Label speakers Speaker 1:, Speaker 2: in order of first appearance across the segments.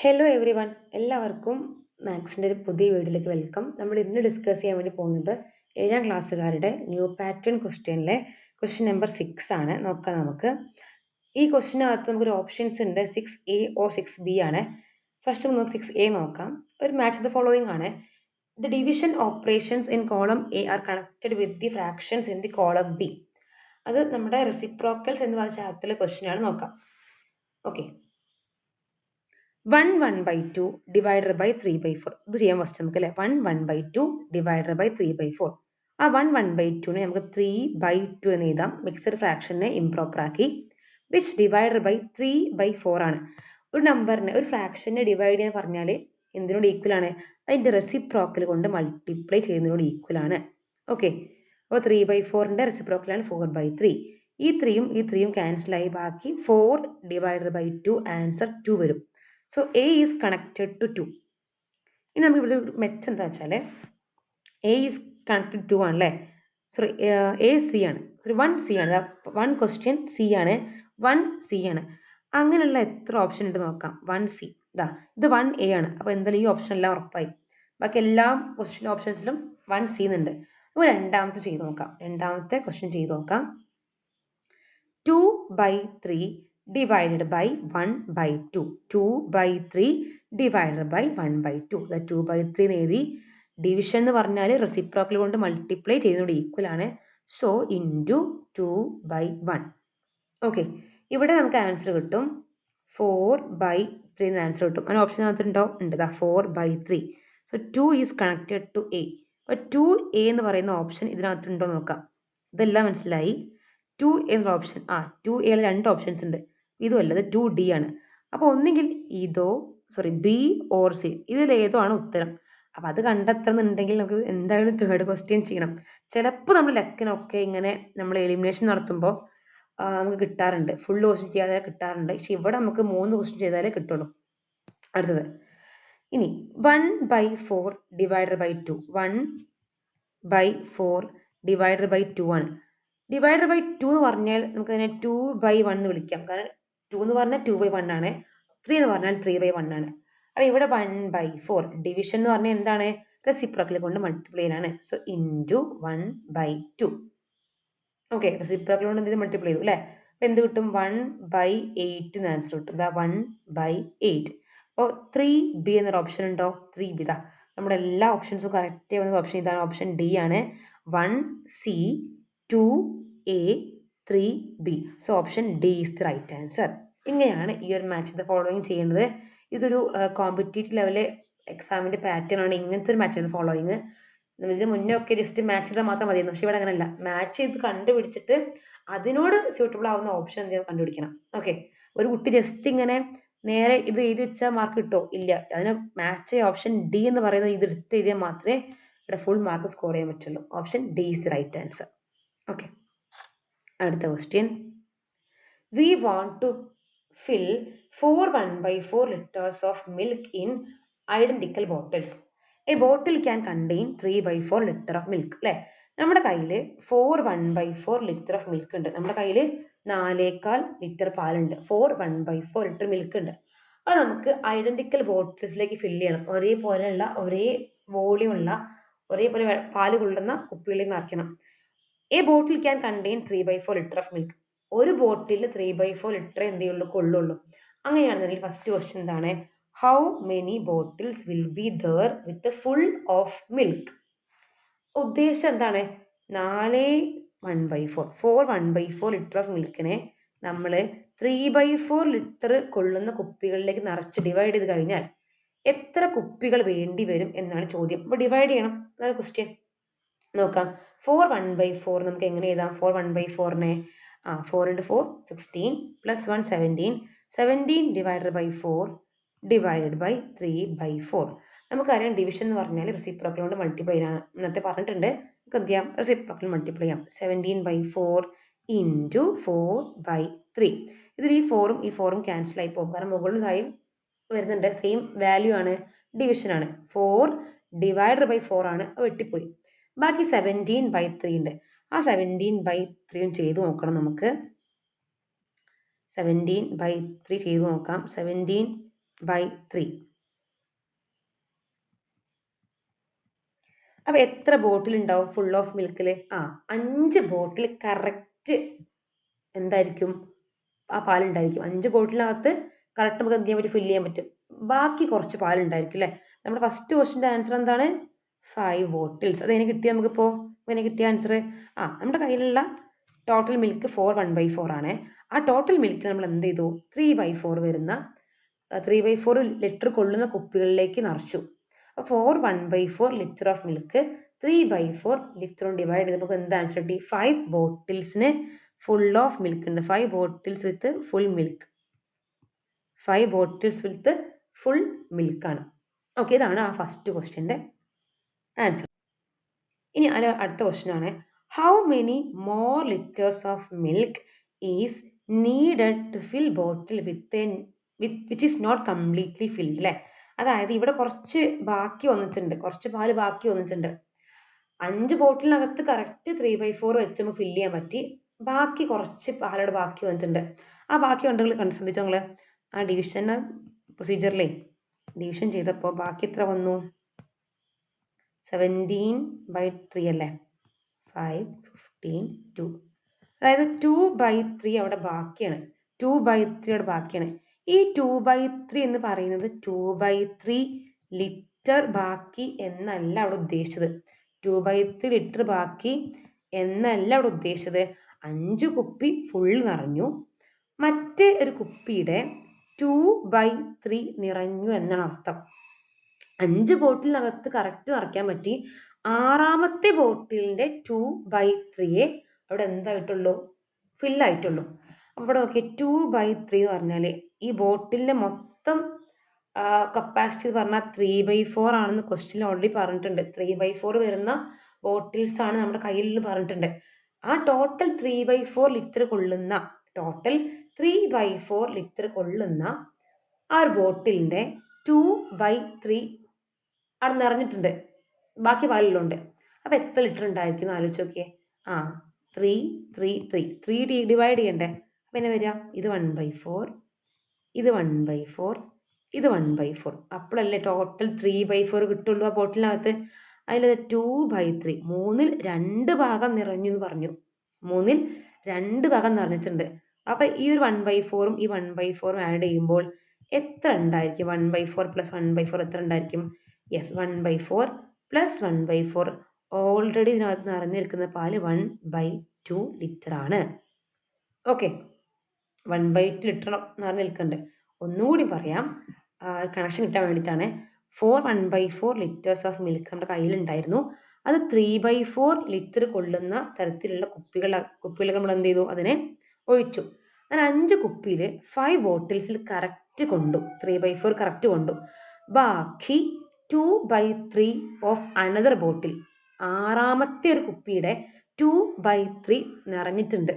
Speaker 1: Hello every one, എല്ലാവർക്കും മാത്സിൻ്റെ ഒരു പുതിയ വീഡിയോയിലേക്ക് വെൽക്കം. നമ്മൾ ഇന്ന് ഡിസ്കസ് ചെയ്യാൻ വേണ്ടി പോകുന്നത് 7ാം ക്ലാസ്സുകാരുടെ ന്യൂ പാറ്റേൺ ക്വസ്റ്റ്യനിലെ ക്വസ്റ്റ്യൻ നമ്പർ 6 ആണ്. നോക്കാം നമുക്ക്. ഈ ക്വസ്റ്റ്യനകത്ത് നമുക്കൊരു ഓപ്ഷൻസ് ഉണ്ട്, 6A ഓർ 6B ആണ്. ഫസ്റ്റ് നമുക്ക് 6A നോക്കാം. ഒരു മാച്ച് ദ ഫോളോയിങ് ആണ്. The division operations in column A are connected with the fractions in the column B. അത് നമ്മുടെ റെസിപ്രോക്കൽസ് എന്ന് പറഞ്ഞ ചാപ്റ്ററിലെ ക്വസ്റ്റ്യൻ ആണ്. നോക്കാം. Okay, 1/2 divided by 3/4. ഇത് ചെയ്യാൻ ഫസ്റ്റ് നമുക്ക് അല്ലേ. 1/2 divided by 3/4. ആ 1/2 നമുക്ക് 3/2 എന്ന് എഴുതാം. മിക്സഡ് ഫ്രാക്ഷനെ ഇംപ്രോപ്പർ ആക്കി. വിച്ച് ഡിവൈഡഡ് ബൈ 3/4 ആണ്. ഒരു നമ്പറിനെ, ഒരു ഫ്രാക്ഷനെ ഡിവൈഡ് ചെയ്യാൻ പറഞ്ഞാൽ എന്തിനോട് ഈക്വൽ ആണ്? അതിന്റെ റെസിപ്രോക്കൽ കൊണ്ട് മൾട്ടിപ്ലൈ ചെയ്യുന്നതിനോട് ഈക്വൽ ആണ്. ഓക്കെ, അപ്പോൾ 3/4ന്റെ റെസിപ്രോക്കലാണ് 4/3. ഈ 3യും ക്യാൻസൽ ആയി ബാക്കി 4 divided by 2, ആൻസർ 2 വരും. So A is connected to 2. ഇനി നമുക്ക് ഇവിടെ മെച്ചം എന്താ വെച്ചാൽ A is connected to 2 ആണല്ലേ. സോറി, A C ആണ്. സോറി, 1C ആണ്. 1 ക്വസ്റ്റ്യൻ C ആണ്, 1C ആണ്. അങ്ങനെയുള്ള എത്ര ഓപ്ഷൻ ഉണ്ട് നോക്കാം. 1C, ഇത് 1A ആണ്. അപ്പോൾ എന്തായാലും ഈ ഓപ്ഷൻ എല്ലാം ഉറപ്പായി. ബാക്കി എല്ലാ ഓപ്ഷൻസിലും 1C എന്നുണ്ട്. അപ്പോൾ രണ്ടാമത്തെ ചെയ്ത് നോക്കാം. രണ്ടാമത്തെ ക്വസ്റ്റ്യൻ ചെയ്ത് നോക്കാം. 2/3 divided by 1/2. 2/3 divided by 1/2. 2/3 എഴുതി. ഡിവിഷൻ എന്ന് പറഞ്ഞാൽ റെസിപ്രോക്കൽ കൊണ്ട് മൾട്ടിപ്ലൈ ചെയ്യുന്നതോട് ഈക്വൽ ആണ്. So into 2/1. ഓക്കെ, ഇവിടെ നമുക്ക് ആൻസർ കിട്ടും 4/3 ആൻസർ കിട്ടും. അങ്ങനെ ഓപ്ഷൻ ഉണ്ടോ? ഉണ്ട്, 4/3. So 2 is connected to A. അപ്പോൾ 2A എന്ന് പറയുന്ന ഓപ്ഷൻ ഇതിനകത്തുണ്ടോ നോക്കാം. ഇതെല്ലാം മനസ്സിലായി. 2 എന്ന ഓപ്ഷൻ, 2A രണ്ട് ഓപ്ഷൻസ് ഉണ്ട്. ഇതും അല്ല, ഇത് 2D ആണ്. അപ്പോൾ ഒന്നുകിൽ ഇതോ, സോറി, B ഓർ C, ഇതിലേതോ ആണ് ഉത്തരം. അപ്പൊ അത് കണ്ടെത്തണമെന്നുണ്ടെങ്കിൽ നമുക്ക് എന്തായാലും തേർഡ് ക്വസ്റ്റ്യൻ ചെയ്യണം. ചിലപ്പോൾ നമ്മൾ ലെക്കിനൊക്കെ ഇങ്ങനെ നമ്മൾ എലിമിനേഷൻ നടത്തുമ്പോൾ നമുക്ക് കിട്ടാറുണ്ട്, ഫുൾ ക്വസ്റ്റ്യൻ ചെയ്യാതെ കിട്ടാറുണ്ട്. പക്ഷെ ഇവിടെ നമുക്ക് 3 ക്വസ്റ്റ്യൻ ചെയ്താലേ കിട്ടുള്ളൂ. അടുത്തത് ഇനി 1/4 divided by 2. 1/4 divided by 2 ആണ്. ഡിവൈഡഡ് ബൈ 2 എന്ന് പറഞ്ഞാൽ നമുക്ക് അതിനെ 2/1 എന്ന് വിളിക്കാം. കാരണം 2 എന്ന് പറഞ്ഞാൽ 2/1 ആണ്, 3 എന്ന് പറഞ്ഞാൽ 3/1 ആണ്. അപ്പൊ ഇവിടെ 1/4 ഡിവിഷൻ എന്ന് പറഞ്ഞാൽ എന്താണ്? റെസിപ്രോക്കൽ കൊണ്ട് മൾട്ടിപ്ലൈ ആണ്. So into 1/2. ഓക്കെ, റെസിപ്രോക്കൽ കൊണ്ട് എന്ത് മൾട്ടിപ്ലൈ ചെയ്തു അല്ലേ. അപ്പൊ എന്ത് കിട്ടും? 1/8 ആൻസർ കിട്ടും. 1/8. അപ്പോൾ 3B എന്നൊരു ഓപ്ഷൻ ഉണ്ടോ? 3B. നമ്മുടെ എല്ലാ ഓപ്ഷൻസും കറക്റ്റ് വന്ന ഓപ്ഷൻ ഇതാണ്, ഓപ്ഷൻ D ആണ്. 1C, 2A, 3B. So option D is the right answer. ഇങ്ങനെയാണ് ഈ ഒരു മാച്ച് ദ ഫോളോയിങ് ചെയ്യേണ്ടത്. ഇതൊരു കോമ്പറ്റേറ്റീവ് ലെവലിലെ എക്സാമിന്റെ പാറ്റേൺ ആണ് ഇങ്ങനത്തെ ഒരു മാച്ച് ദ ഫോളോയിങ്. ഇതിന് മുന്നേ ഒക്കെ ജസ്റ്റ് മാച്ച് ചെയ്താൽ മാത്രം മതിയായിരുന്നു. പക്ഷെ ഇവിടെ അങ്ങനെയല്ല, മാച്ച് ചെയ്ത് കണ്ടുപിടിച്ചിട്ട് അതിനോട് സ്യൂട്ടബിൾ ആവുന്ന ഓപ്ഷൻ കണ്ടുപിടിക്കണം. ഓക്കെ, ഒരു കുട്ടി ജസ്റ്റ് ഇങ്ങനെ നേരെ ഇത് എഴുതി വെച്ചാൽ മാർക്ക് കിട്ടോ? ഇല്ല. അതിന് മാച്ച് ഓപ്ഷൻ D എന്ന് പറയുന്നത് ഇത് എടുത്ത് എഴുതിയാൽ മാത്രമേ ഇവിടെ ഫുൾ മാർക്ക് സ്കോർ ചെയ്യാൻ പറ്റുള്ളൂ. Option D is the right answer. Okay, അടുത്ത question. We want to fill 4 1/4 liters of milk in identical bottles. A bottle can contain 3/4 liter of milk. അല്ലെ, നമ്മുടെ കയ്യിൽ 4 1/4 ലിറ്റർ ഓഫ് മിൽക്ക് ഉണ്ട്. നമ്മുടെ കയ്യിൽ 4.25 litre പാലുണ്ട്. 4 1/4 ലിറ്റർ മിൽക്ക് ഉണ്ട്. അത് നമുക്ക് ഐഡന്റിക്കൽ ബോട്ടിൽസിലേക്ക് ഫില്ല് ചെയ്യണം. ഒരേപോലെയുള്ള, ഒരേ വോളിയം ഉള്ള, ഒരേപോലെ പാല് കൊള്ളുന്ന കുപ്പികളിലേക്ക് നിറയ്ക്കണം. A bottle can contain 3/4 litre of milk. ഒരു ബോട്ടിൽ 3/4 ലിറ്റർ എന്ത് ചെയ്യുള്ളൂ? കൊള്ളുള്ളൂ. അങ്ങനെയാണെന്നുണ്ടെങ്കിൽ ഫസ്റ്റ് ക്വസ്റ്റ്യൻ എന്താണ്? How many bottles will be there with full of milk? ഉദ്ദേശം എന്താണ്? 4 1/4 4 1/4 ലിറ്റർ ഓഫ് മിൽക്കിനെ നമ്മൾ 3/4 ലിറ്റർ കൊള്ളുന്ന കുപ്പികളിലേക്ക് നിറച്ച് ഡിവൈഡ് ചെയ്ത് കഴിഞ്ഞാൽ എത്ര കുപ്പികൾ വേണ്ടി വരും എന്നാണ് ചോദ്യം. അപ്പൊ ഡിവൈഡ് ചെയ്യണം, അതാണ് ക്വസ്റ്റ്യൻ. നോക്കാം. 4 1/4 നമുക്ക് എങ്ങനെ എഴുതാം? 4 1/4നെ 4 × 4 16 + 1 17. 17 divided by 4 divided by 3/4. നമുക്കറിയാം ഡിവിഷൻ എന്ന് പറഞ്ഞാൽ റെസിപ്രോക്കൽ കൊണ്ട് മൾട്ടിപ്ലൈ ചെയ്യാൻ നേരത്തെ പറഞ്ഞിട്ടുണ്ട്. നമുക്ക് എന്ത് ചെയ്യാം? റെസിപ്രോക്കൽ മൾട്ടിപ്ലൈ ചെയ്യാം. 17/4 × 4/3. ഇതിൽ ഈ 4ഉം ഈ 4ഉം ക്യാൻസൽ ആയി പോകും. കാരണം മുകളിൽ താഴെയും വരുന്നുണ്ട്, സെയിം വാല്യൂ ആണ്, ഡിവിഷൻ ആണ്. 4 divided by 4 ആണ്, വെട്ടിപ്പോയി. ബാക്കി 17/3 ഉണ്ട്. ആ 17/3 ചെയ്ത് നോക്കണം നമുക്ക്. 17/3 ചെയ്ത് നോക്കാം. 17 ബൈ 3. അപ്പൊ എത്ര ബോട്ടിൽ ഉണ്ടാവും ഫുൾ ഓഫ് മിൽക്കിൽ? 5 ബോട്ടിൽ കറക്റ്റ് എന്തായിരിക്കും ആ പാലുണ്ടായിരിക്കും. 5 ബോട്ടിലിനകത്ത് കറക്റ്റ് നമുക്ക് എന്ത് ചെയ്യാൻ പറ്റും? ഫില്ല് ചെയ്യാൻ പറ്റും. ബാക്കി കുറച്ച് പാലുണ്ടായിരിക്കും അല്ലേ? നമ്മുടെ ഫസ്റ്റ് ക്വസ്റ്റിന്റെ ആൻസർ എന്താണ്? 5 ബോട്ടിൽസ്. അത് എങ്ങനെ കിട്ടിയ നമുക്കിപ്പോ? എങ്ങനെ കിട്ടിയ ആൻസർ? നമ്മുടെ കയ്യിലുള്ള ടോട്ടൽ മിൽക്ക് 4 1/4 ആണ്. ആ ടോട്ടൽ മിൽക്ക് നമ്മൾ എന്ത് ചെയ്തു? 3/4 വരുന്ന 3/4 ലിറ്റർ കൊള്ളുന്ന കുപ്പികളിലേക്ക് നിറച്ചു. 4 1/4 ലിറ്റർ ഓഫ് മിൽക്ക് 3/4 ലിറ്ററും ഡിവൈഡ് ചെയ്ത് നമുക്ക് എന്ത് ആൻസർ കിട്ടി? 5 ബോട്ടിൽസിന് ഫുൾ ഓഫ് മിൽക്ക് ഉണ്ട്. 5 bottles with full milk. 5 bottles with full milk ആണ്. ഓക്കെ, ഇതാണ് ആ ഫസ്റ്റ് ക്വസ്റ്റ്യന്റെ ആൻസർ. ഇനി അടുത്ത ക്വസ്റ്റ്യൻ ആണ്, how many more litres of milk is needed to fill bottle which is not completely filled അല്ലേ? അതായത് ഇവിടെ കുറച്ച് ബാക്കി വന്നിട്ടുണ്ട്, കുറച്ച് പാല് ബാക്കി വന്നിട്ടുണ്ട്. 5 ബോട്ടിലിനകത്ത് കറക്റ്റ് 3/4 വെച്ച് നമുക്ക് ഫില്ല് ചെയ്യാൻ പറ്റി. ബാക്കി കുറച്ച് പാലോട് ബാക്കി വന്നിട്ടുണ്ട്. ആ ബാക്കി കണ്ടുകൾ ശ്രദ്ധിച്ചോ നിങ്ങള്? ആ ഡിവിഷൻ പ്രൊസീജിയറിലെ ഡിവിഷൻ ചെയ്തപ്പോൾ ബാക്കി എത്ര വന്നു? 17/3 അല്ലേ? 5 15 2. അതായത് 2/3 അവിടെ ബാക്കിയാണ്. 2/3 അവിടെ ബാക്കിയാണ്. ഈ 2/3 എന്ന് പറയുന്നത് 2/3 ലിറ്റർ ബാക്കി എന്നല്ല അവിടെ ഉദ്ദേശിച്ചത്. 2/3 ലിറ്റർ ബാക്കി എന്നല്ല അവിടെ ഉദ്ദേശിച്ചത്. 5 കുപ്പി ഫുൾ നിറഞ്ഞു, മറ്റേ ഒരു കുപ്പിയുടെ 2/3 നിറഞ്ഞു എന്നാണ് അർത്ഥം. 5 ബോട്ടിലിനകത്ത് കറക്റ്റ് നിറയ്ക്കാൻ പറ്റി. 6ാമത്തെ ബോട്ടിലിന്റെ 2/3 അവിടെ എന്തായിട്ടുള്ളൂ? ഫില്ലായിട്ടുള്ളൂ. അപ്പൊ ഇവിടെ നോക്കിയേ, 2/3 എന്ന് പറഞ്ഞാല് ഈ ബോട്ടിലിന്റെ മൊത്തം കപ്പാസിറ്റി പറഞ്ഞാൽ 3/4 ആണെന്ന് ക്വസ്റ്റ്യൻ ഓൾറെഡി പറഞ്ഞിട്ടുണ്ട്. 3/4 വരുന്ന ബോട്ടിൽസ് ആണ് നമ്മുടെ കയ്യിൽ പറഞ്ഞിട്ടുണ്ട്. ആ ടോട്ടൽ 3/4 ലിറ്റർ കൊള്ളുന്ന ആ ഒരു ബോട്ടിലിന്റെ 2/3 അവിടെ നിറഞ്ഞിട്ടുണ്ട്, ബാക്കി പാലിലുണ്ട്. അപ്പൊ എത്ര ലിറ്റർ ഉണ്ടായിരിക്കും ആലോചിച്ച് നോക്കിയേ. 3 3 3 3 ഡിവൈഡ് ചെയ്യണ്ടേ? അപ്പൊ എന്നെ വരിക? ഇത് 1/4, ഇത് 1/4, ഇത് 1/4. അപ്പോഴല്ലേ ടോട്ടൽ 3/4 കിട്ടുള്ളൂ ആ ബോട്ടിലിനകത്ത്. അതിൽ 2/3 മൂന്നിൽ 2 ഭാഗം നിറഞ്ഞു എന്ന് പറഞ്ഞു. മൂന്നിൽ 2 ഭാഗം നിറഞ്ഞിട്ടുണ്ട്. അപ്പൊ ഈ ഒരു 1/4ഉം ഈ 1/4ഉം ആഡ് ചെയ്യുമ്പോൾ എത്ര ഉണ്ടായിരിക്കും? 1/4 പ്ലസ് 1/4 എത്ര ഉണ്ടായിരിക്കും? Yes, 1/4 plus 1/4. ഓൾറെഡി ഇതിനകത്ത് നിറഞ്ഞു നിൽക്കുന്ന പാല് 1/2 ലിറ്റർ ആണ്. ഓക്കെ, 1/2 ലിറ്റർ നിറഞ്ഞു നിൽക്കുന്നുണ്ട്. ഒന്നുകൂടി പറയാം, കണക്ഷൻ കിട്ടാൻ വേണ്ടിയിട്ടാണ്. 4 1/4 ലിറ്റേഴ്സ് ഓഫ് മിൽക്ക് നമ്മുടെ കയ്യിലുണ്ടായിരുന്നു. അത് 3/4 ലിറ്റർ കൊള്ളുന്ന തരത്തിലുള്ള കുപ്പികൾ നമ്മൾ എന്ത് ചെയ്തു? അതിനെ ഒഴിച്ചു. അങ്ങനെ 5 കുപ്പിയിൽ 5 ബോട്ടിൽസിൽ കറക്റ്റ് കൊണ്ടു, 3/4 കറക്റ്റ് കൊണ്ടു. ബാക്കി 2/3 ഓഫ് അനദർ ബോട്ടിൽ, 6ാമത്തെ ഒരു കുപ്പിയുടെ 2/3 നിറഞ്ഞിട്ടുണ്ട്.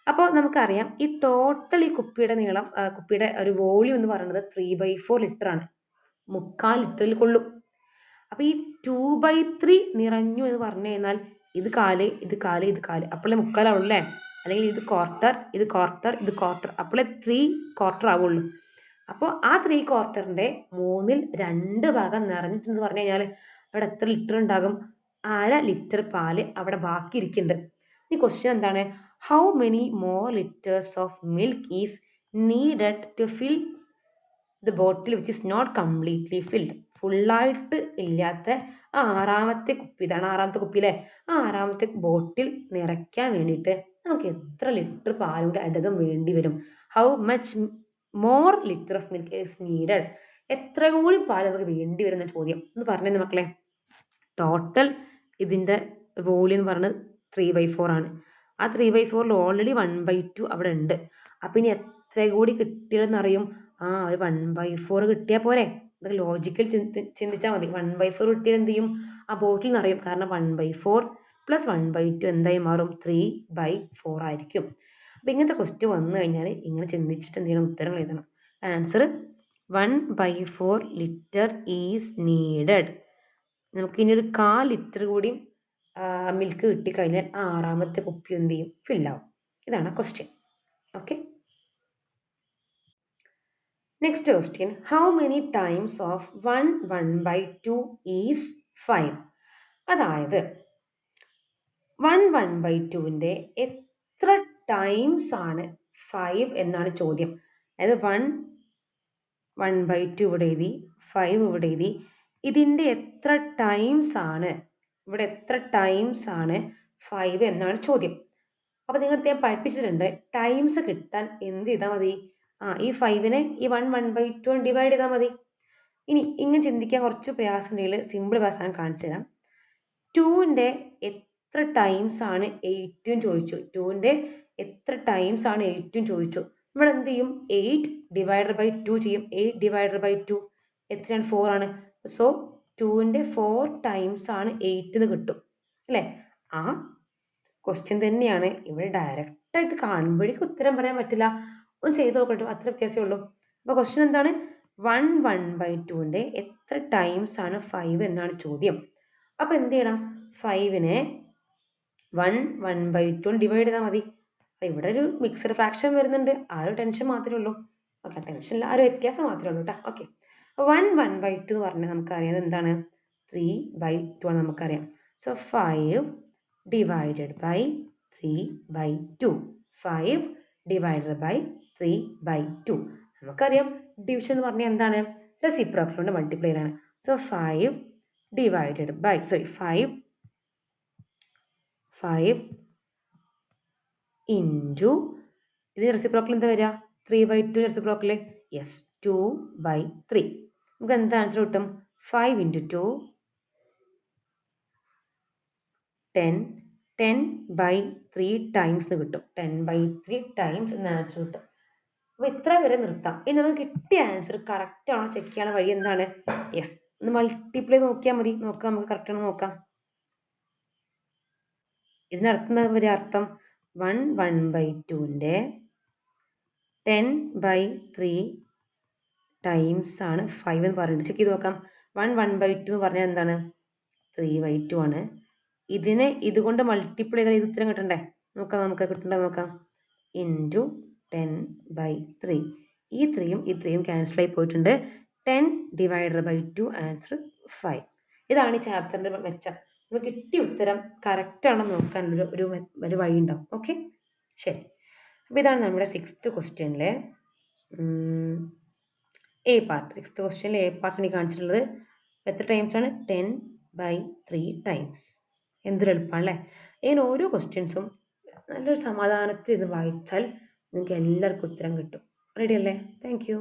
Speaker 1: അപ്പോൾ നമുക്കറിയാം ഈ ടോട്ടൽ ഈ കുപ്പിയുടെ നീളം, കുപ്പിയുടെ ഒരു വോളിയം എന്ന് പറയുന്നത് 3/4 ലിറ്റർ ആണ്. 3/4 ലിറ്ററിൽ കൊള്ളും. അപ്പൊ ഈ 2/3 നിറഞ്ഞു എന്ന് പറഞ്ഞു കഴിഞ്ഞാൽ ഇത് കാല്, ഇത് കാല്, ഇത് കാല്, അപ്പോഴേ 3/4 ആവുള്ളൂ അല്ലേ? അല്ലെങ്കിൽ ഇത് ക്വാർട്ടർ, ഇത് ക്വാർട്ടർ, ഇത് ക്വാർട്ടർ, അപ്പോഴേ 3/4 ആവുള്ളൂ. അപ്പോൾ ആ 3/4ന്റെ 2 ഭാഗം നിറഞ്ഞിട്ടെന്ന് പറഞ്ഞു കഴിഞ്ഞാൽ അവിടെ എത്ര ലിറ്റർ ഉണ്ടാകും? 1/2 ലിറ്റർ പാല് അവിടെ ബാക്കി ഇരിക്കുന്നുണ്ട്. ഈ ക്വസ്റ്റ്യൻ എന്താണ്? How many more litres of milk is needed to fill the bottle which is not completely filled. ഫുള്ളായിട്ട് ഇല്ലാത്ത ആ 6ാമത്തെ കുപ്പി, ഇതാണ് 6ാമത്തെ കുപ്പി അല്ലേ? ആ 6ാമത്തെ ബോട്ടിൽ നിറയ്ക്കാൻ വേണ്ടിയിട്ട് നമുക്ക് എത്ര ലിറ്റർ പാലൂടെ അധികം വേണ്ടി വരും? How much more litre of milk is needed. എത്ര കൂടി പാൽ നമുക്ക് വേണ്ടി വരുന്ന ചോദ്യം ഒന്ന് പറഞ്ഞത് മക്കളെ. ടോട്ടൽ ഇതിന്റെ വോളിയം എന്ന് പറയുന്നത് 3/4 ആണ്. ആ 3/4ൽ ഓൾറെഡി 1/2 അവിടെ ഉണ്ട്. അപ്പൊ ഇനി എത്ര കൂടി കിട്ടിയതെന്ന് അറിയും? ഒരു 1/4 കിട്ടിയാൽ പോരെ? ഇതൊക്കെ ലോജിക്കൽ ചിന്തിച്ചാൽ മതി. 1/4 കിട്ടിയാൽ എന്ത് ചെയ്യും? ആ ബോട്ടിൽ നിറയും. കാരണം 1/4 പ്ലസ് 1/2 എന്തായി മാറും? 3/4 ആയിരിക്കും. അപ്പൊ ഇങ്ങനത്തെ ക്വസ്റ്റ്യൻ വന്നു കഴിഞ്ഞാൽ ഇങ്ങനെ ചിന്തിച്ചിട്ട് എന്ത് ചെയ്യണം? ഉത്തരങ്ങൾ എഴുതണം. Answer 1/4 litre is needed. നമുക്ക് ഇനി ഒരു 1/4 ലിറ്റർ കൂടി മിൽക്ക് കിട്ടിക്കഴിഞ്ഞാൽ 6ാമത്തെ കുപ്പി എന്ത് ചെയ്യും? ഫില്ലാവും. ഇതാണ് question. Okay, next question, how many times of 1/2 is 5? അതായത് 1/2ന്റെ എത്ര ടൈംസ് ആണ് 5 എന്നാണ് ചോദ്യം. അതായത് 1/2 ഇവിടെ എഴുതി, 5 ഇവിടെ എഴുതി. ഇതിന്റെ എത്ര ടൈംസ് ആണ്, ഇവിടെ എത്ര ടൈംസ് ആണ് 5 എന്നാണ് ചോദ്യം. അപ്പൊ നിങ്ങൾക്ക് ഞാൻ പഠിപ്പിച്ചിട്ടുണ്ട്, ടൈംസ് കിട്ടാൻ എന്ത് ചെയ്താൽ മതി, ഈ 5നെ ഈ 1/2 ഡിവൈഡ് ചെയ്താൽ മതി. ഇനി ഇങ്ങനെ ചിന്തിക്കാൻ കുറച്ച് പ്രയാസം ഉണ്ടെങ്കിൽ സിമ്പിൾ പ്രയാസം കാണിച്ചു തരാം. 2ന്റെ എത്ര ടൈംസ് ആണ് 8 ചോദിച്ചു. 2ന്റെ എത്ര ടൈംസ് ആണ് 8 ചോദിച്ചു. നമ്മൾ എന്ത് ചെയ്യും, 8 ഡിവൈഡഡ് ബൈ 2 ചെയ്യും. 8 ഡിവൈഡഡ് ബൈ 2 എത്രയാണ്, 4 ആണ്. സോ 2ന്റെ 4 ടൈംസ് ആണ് 8 എന്ന് കിട്ടും അല്ലെ. ആ ക്വസ്റ്റ്യൻ തന്നെയാണ് ഇവിടെ ഡയറക്റ്റ് ആയിട്ട് കാണുമ്പോഴേക്കും ഉത്തരം പറയാൻ പറ്റില്ല. ഒന്ന് ചെയ്ത് നോക്കട്ടെ, അത്ര വ്യത്യാസമേ ഉള്ളൂ. അപ്പൊ ക്വസ്റ്റ്യൻ എന്താണ്, 1/2ന്റെ എത്ര ടൈംസ് ആണ് 5 എന്നാണ് ചോദ്യം. അപ്പൊ എന്ത് ചെയ്യണം, 5നെ 1/2 ഡിവൈഡ് ചെയ്താൽ മതി. അപ്പൊ ഇവിടെ ഒരു മിക്സഡ് ഫ്രാക്ഷൻ വരുന്നുണ്ട്, ആ ഒരു ടെൻഷൻ മാത്രമേ ഉള്ളൂ. ഓക്കെ, ടെൻഷൻ ഇല്ല, ആ ഒരു വ്യത്യാസം മാത്രമേ ഉള്ളൂ കേട്ടോ. ഓക്കെ, 1/2 എന്ന് പറഞ്ഞാൽ നമുക്കറിയാം എന്താണ്, 3/2 ആണ് നമുക്കറിയാം. So 5 divided by 3/2. 5 divided by 3/2. നമുക്കറിയാം ഡിവിഷൻ എന്ന് പറഞ്ഞാൽ എന്താണ്, റെസിപ്രോക്കൽ കൊണ്ട് മൾട്ടിപ്ലൈ ആണ്. സോ 5 divided by 5 into ഇത് റെസിപ്രോക്കൽ എന്താ വരിക, 3/2 റെസിപ്രോക്കൽ, യെസ് 2/3. നമുക്ക് എന്താ ആൻസർ കിട്ടും, 5 into 2 10 10/3 ടൈംസ് എന്ന് കിട്ടും. 10/3 ടൈംസ് എന്ന ആൻസർ കിട്ടും. അപ്പൊ ഇത്ര വരെ നിർത്താം. ഇനി നമുക്ക് കിട്ടിയ ആൻസർ കറക്റ്റ് ആണോ ചെക്ക് ചെയ്യാൻ വഴി എന്താണ്, യെസ് ഒന്ന് മൾട്ടിപ്ലൈ നോക്കിയാൽ മതി. നോക്കാം, നമുക്ക് കറക്റ്റ് ആണോ നോക്കാം. ഇതിനർത്ഥം എന്താ അർത്ഥം, 1/2ന്റെ 10/3 ടൈംസ് ആണ് 5 എന്ന് പറയുന്നത്. ചെക്ക് ചെയ്ത് നോക്കാം. 1/2 എന്ന് പറഞ്ഞാൽ എന്താണ്, 3/2 ആണ്. ഇതിനെ ഇതുകൊണ്ട് മൾട്ടിപ്ലൈ ചെയ്താൽ ഇത് ഉത്തരം കിട്ടണ്ടേ. നോക്കാം, നമുക്ക് കിട്ടണ്ടേ നോക്കാം. ഇൻറ്റു 10/3. ഈ 3യും ഈ 3യും ക്യാൻസൽ ആയി പോയിട്ടുണ്ട്. 10 divided by 2 ആൻസർ 5. ഇതാണ് ഈ ചാപ്റ്ററിന്റെ മെച്ചം. നമുക്ക് കിട്ടിയ ഉത്തരം കറക്റ്റ് ആണോ നോക്കാനുള്ള ഒരു വഴി ഉണ്ടാവും. ഓക്കെ, ശരി. അപ്പൊ ഇതാണ് നമ്മുടെ 6th ക്വസ്റ്റ്യനിലെ എ പാർട്ട്. 6th ക്വസ്റ്റ്യനിലെ എ പാർട്ടിന് കാണിച്ചിട്ടുള്ളത് എത്ര ടൈംസ് ആണ്, 10/3 ടൈംസ്. എന്തൊരു എളുപ്പമാണ് അല്ലേ. ഇങ്ങനെ ഓരോ ക്വസ്റ്റ്യൻസും നല്ലൊരു സമാധാനത്തിൽ ഇത് വായിച്ചാൽ നിങ്ങൾക്ക് എല്ലാവർക്കും ഉത്തരം കിട്ടും. റെഡി അല്ലേ? Thank you.